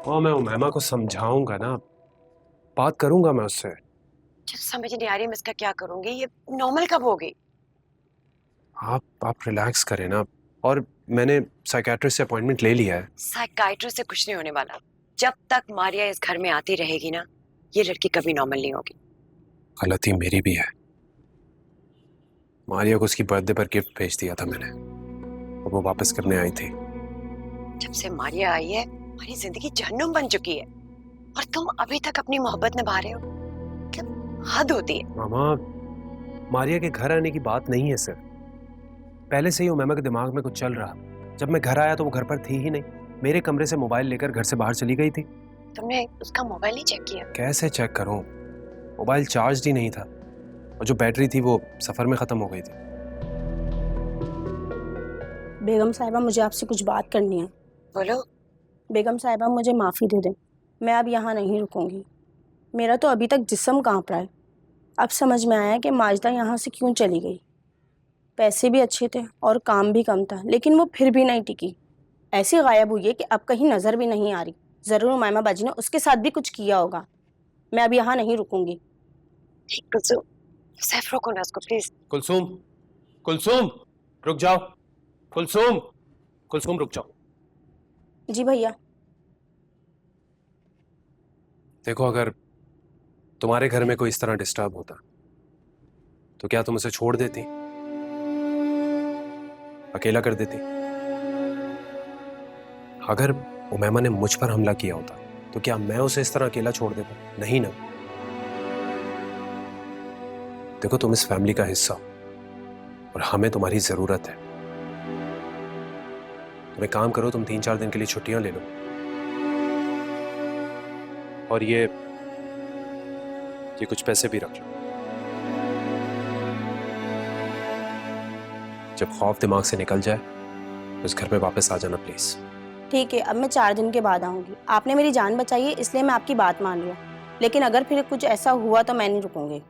और मैं उमैमा को समझाऊंगा ना, बात करूंगा मैं उससे। मुझे समझ नहीं आ रही मैं इसका क्या करूंगी। ये नॉर्मल कब होगी? आप रिलैक्स करें ना। और मैंने साइकेट्रिस्ट से अपॉइंटमेंट ले लिया है। साइकाइट्रिस्ट से कुछ नहीं होने वाला। जब तक मारिया इस घर में आती रहेगी ना, ये लड़की कभी नॉर्मल नहीं होगी। गलती मेरी भी है। मारिया को उसकी बर्थडे पर गिफ्ट भेज दिया था मैंने, और वो वापस करने आई थी। जब से मारिया आई है हमारी जिंदगी जहन्नुम बन चुकी है, और तुम अभी तक अपनी मोहब्बत निभा रहे हो। मतलब हद होती है। मामा, मारिया के घर आने की बात नहीं है सिर्फ। पहले से ही उमैमा के दिमाग में कुछ चल रहा। जब मैं घर आया तो वो घर पर थी ही नहीं। मेरे कमरे से मोबाइल लेकर घर से बाहर चली गई थी। तुमने उसका मोबाइल नहीं चेक किया? कैसे चेक करूं? मोबाइल चार्ज ही नहीं था, और जो बैटरी थी वो सफर में खत्म हो गई थी। बेगम साहिबा, मुझे आपसे कुछ बात करनी है। बोलो। बेगम साहिबा, मुझे माफ़ी दे दें, मैं अब यहाँ नहीं रुकूंगी। मेरा तो अभी तक जिस्म कांप रहा है। अब समझ में आया कि माजिदा यहाँ से क्यों चली गई। पैसे भी अच्छे थे और काम भी कम था, लेकिन वो फिर भी नहीं टिकी। ऐसी गायब हुई है कि अब कहीं नज़र भी नहीं आ रही। ज़रूर उमैमा बाजी ने उसके साथ भी कुछ किया होगा। मैं अब यहाँ नहीं रुकूंगी। कुलसुम, सैफ रोको ना उसको प्लीज। कुलसुम, कुलसुम, रुक जाओ। कुलसुम, कुलसुम रुक जाओ। जी भैया। देखो, अगर तुम्हारे घर में कोई इस तरह डिस्टर्ब होता तो क्या तुम उसे छोड़ देती, अकेला कर देती? अगर उमैमा ने मुझ पर हमला किया होता तो क्या मैं उसे इस तरह अकेला छोड़ देता? नहीं ना। देखो, तुम इस फैमिली का हिस्सा हो और हमें तुम्हारी जरूरत है। तुम एक काम करो, तुम 3-4 दिन के लिए छुट्टियां ले लो, और ये कुछ पैसे भी रख लो। जब खौफ दिमाग से निकल जाए तो इस घर में वापस आ जाना प्लीज। ठीक है, अब मैं 4 दिन के बाद आऊँगी। आपने मेरी जान बचाई है, इसलिए मैं आपकी बात मान रही हूँ। लेकिन अगर फिर कुछ ऐसा हुआ तो मैं नहीं रुकूंगी।